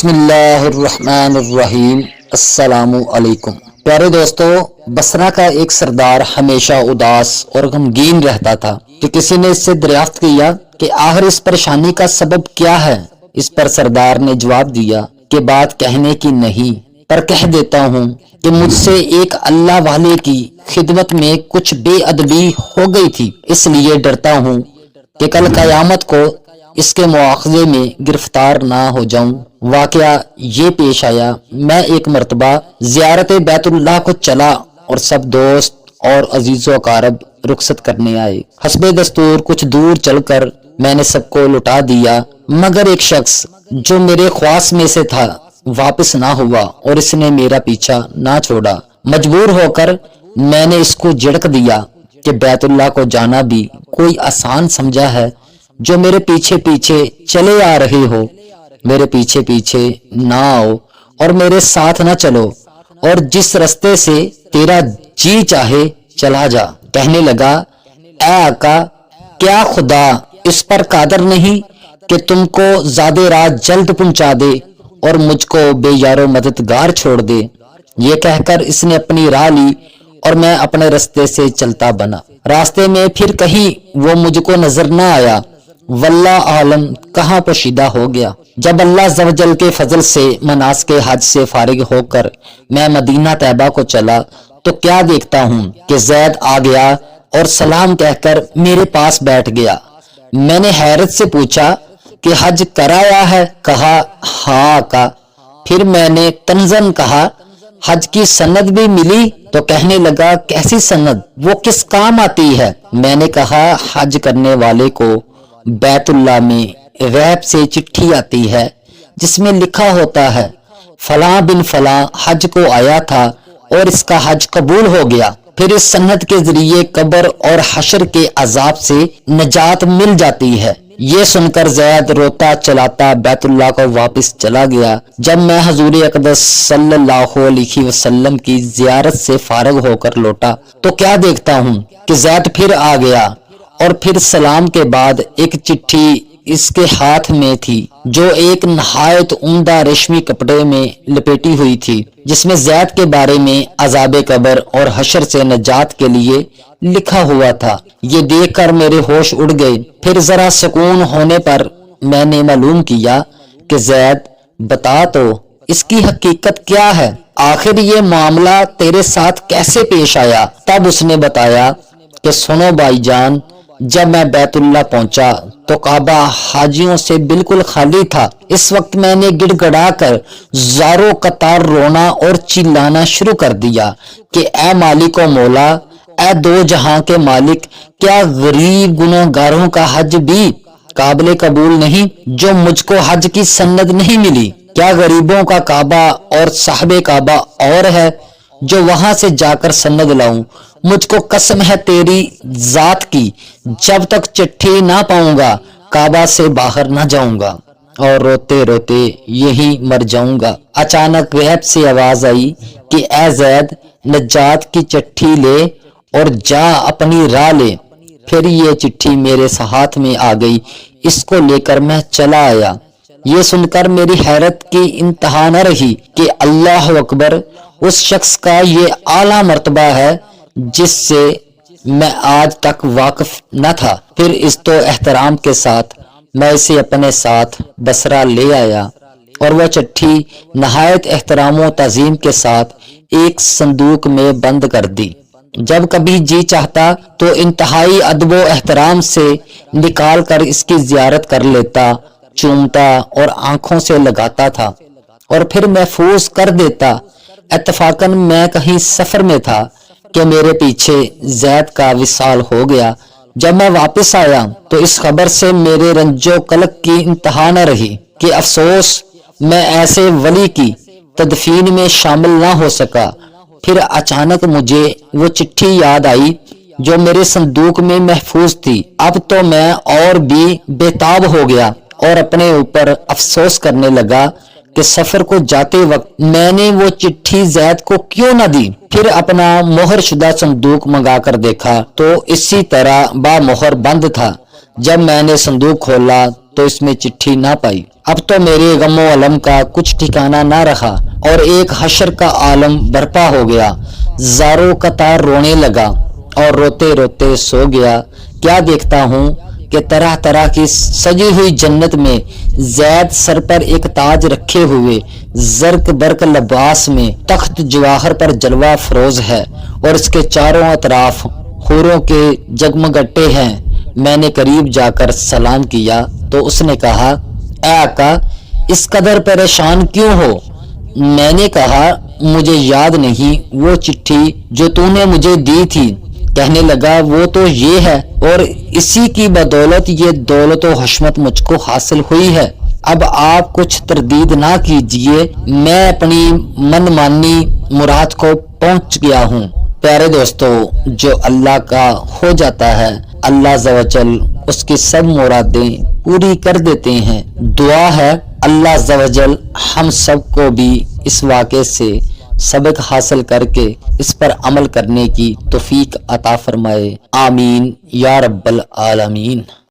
बिस्मिल्लाह अर्रहमान अर्रहीम। अस्सलामु अलैकुम। प्यारे दोस्तों, बसरा का एक सरदार हमेशा उदास और गमगीन रहता था कि किसी ने इससे दरियाफ्त किया कि आखिर इस परेशानी का सबब क्या है। इस पर सरदार ने जवाब दिया कि बात कहने की नहीं, पर कह देता हूँ कि मुझसे एक अल्लाह वाले की खिदमत में कुछ बेअदबी हो गई थी, इसलिए डरता हूँ कि कल कयामत को इसके मुआखजे में गिरफ्तार ना हो जाऊं। वाकया ये पेश आया, मैं एक मर्तबा ज़ियारत बैतुल्लाह को चला और सब दोस्त और अजीज़ो अकारब रुखसत करने आए। हस्बे दस्तूर कुछ दूर चलकर मैंने सबको लुटा दिया, मगर एक शख्स जो मेरे ख्वास में से था वापस ना हुआ और इसने मेरा पीछा ना छोड़ा। मजबूर होकर मैंने इसको झिड़क दिया कि बैतुल्लाह को जाना भी कोई आसान समझा है। जो मेरे पीछे पीछे चले आ रहे हो, मेरे पीछे पीछे ना आओ और मेरे साथ ना चलो, और जिस रास्ते से तेरा जी चाहे चला जा। कहने लगा, ऐ आका, क्या खुदा इस पर कादर नहीं कि तुमको ज़ादे रात जल्द पहुंचा दे और मुझको बेयारो मददगार छोड़ दे। ये कहकर इसने अपनी राह ली और मैं अपने रास्ते से चलता बना। रास्ते में फिर कहीं वो मुझको नजर न आया। वल्लाह आलम कहाँ पोशीदा हो गया। जब अल्लाह ज़वजल के फजल से मनास के हज से फारिग होकर मैं मदीना तैयबा को चला तो क्या देखता हूँ कि जैद आ गया और सलाम कहकर मेरे पास बैठ गया। मैंने हैरत से पूछा कि हज कराया है? कहा, हाँ आका। फिर मैंने तंजन कहा, हज की सनद भी मिली? तो कहने लगा, कैसी सनद, वो किस काम आती है? मैंने कहा, हज करने वाले को बैतुल्लाह में गैब से चिट्ठी आती है जिसमें लिखा होता है फलां बिन फलां हज को आया था और इसका हज कबूल हो गया। फिर इस सन्नत के जरिए कब्र और हशर के अजाब से निजात मिल जाती है। ये सुनकर ज़ैद रोता चलाता बैतुल्लाह को वापस चला गया। जब मैं हजूर अक़दस सल्लल्लाहु अलैहि वसल्लम की ज़ियारत से फारिग होकर लौटा तो क्या देखता हूँ कि ज़ैद फिर आ गया और फिर सलाम के बाद एक चिट्ठी इसके हाथ में थी जो एक नहायत उम्दा रेशमी कपड़े में लपेटी हुई थी, जिसमें ज़ैद के बारे में अज़ाबे कब्र और हशर से नजात के लिए लिखा हुआ था। ये देखकर मेरे होश उड़ गए। फिर जरा सुकून होने पर मैंने मालूम किया कि ज़ैद, बता तो इसकी हकीकत क्या है, आखिर ये मामला तेरे साथ कैसे पेश आया? तब उसने बताया कि सुनो भाईजान, जब मैं बैतुल्लाह पहुंचा तो काबा हाजियों से बिल्कुल खाली था। इस वक्त मैंने गिड़गड़ा कर ज़ारो कतार रोना और चिल्लाना शुरू कर दिया कि ऐ मालिक व मौला, ऐ दो जहां के मालिक, क्या गरीब गुनहगारों का हज भी काबिल कबूल नहीं जो मुझको हज की सन्नद नहीं मिली? क्या गरीबों का काबा और साहबे काबा और है जो वहां से जाकर सन्नद लाऊं? मुझको कसम है तेरी जात की, जब तक चिट्ठी ना पाऊंगा काबा से बाहर ना जाऊंगा और रोते रोते यही मर जाऊंगा। अचानक गैब से आवाज आई कि ऐ ज़ैद, नजात की चिट्ठी ले और जा अपनी राह ले। फिर ये चिट्ठी मेरे हाथ में आ गई। इसको लेकर मैं चला आया। ये सुनकर मेरी हैरत की इंतहा न रही कि अल्लाह अकबर, उस शख्स का ये आला मर्तबा है जिससे मैं आज तक वाकिफ न था। फिर इस तो एहतराम के साथ मैं इसे अपने साथ बसरा ले आया और वह चिट्ठी नहायत एहतराम व ताज़ीम के साथ एक संदूक में बंद कर दी। जब कभी जी चाहता तो इंतहाई अदब व एहतराम से निकाल कर इसकी जियारत कर लेता, चूमता और आंखों से लगाता था और फिर महफूज कर देता। इत्तफाकन मैं कहीं सफर में था कि मेरे पीछे ज़ैद का विसाल हो गया। जब मैं वापस आया तो इस खबर से मेरे रंजो कलक की इंतहा न रही कि अफसोस मैं ऐसे वली की तदफीन में शामिल ना हो सका। फिर अचानक मुझे वो चिट्ठी याद आई जो मेरे संदूक में महफूज थी। अब तो मैं और भी बेताब हो गया और अपने ऊपर अफसोस करने लगा कि सफर को जाते वक्त मैंने वो चिट्ठी ज़ैद को क्यों न दी। फिर अपना मोहर शुदा संदूक मंगा कर देखा तो इसी तरह बा मोहर बंद था। जब मैंने संदूक खोला تو इसमें चिट्ठी ना पाई। अब तो मेरे गमो अलम का कुछ ठिकाना ना रहा और एक हशर का आलम बर्पा हो गया। ज़ारो कतार रोने लगा और रोते रोते सो गया। क्या देखता हूँ कि तरह तरह की सजी हुई जन्नत में जैद सर पर एक ताज रखे हुए जर्क बर्क लिबास में तख्त जवाहर पर जलवा फरोज है और इसके चारों अतराफ हूरों के जगमगट्टे हैं। मैंने करीब जाकर सलाम किया तो उसने कहा, ऐ आका, इस कदर परेशान क्यों हो? मैंने कहा, मुझे याद नहीं वो चिट्ठी जो तूने मुझे दी थी। कहने लगा, वो तो ये है और इसी की बदौलत ये दौलत और हशमत मुझको हासिल हुई है। अब आप कुछ तरदीद ना कीजिए, मैं अपनी मनमानी मुराद को पहुंच गया हूँ। प्यारे दोस्तों, जो अल्लाह का हो जाता है अल्लाह ज़वजल उसकी सब मुरादें पूरी कर देते हैं। दुआ है अल्लाह ज़वजल हम सबको भी इस वाक़े से सबक हासिल करके इस पर अमल करने की तौफीक अता फरमाए। आमीन या रब्बल आलमीन।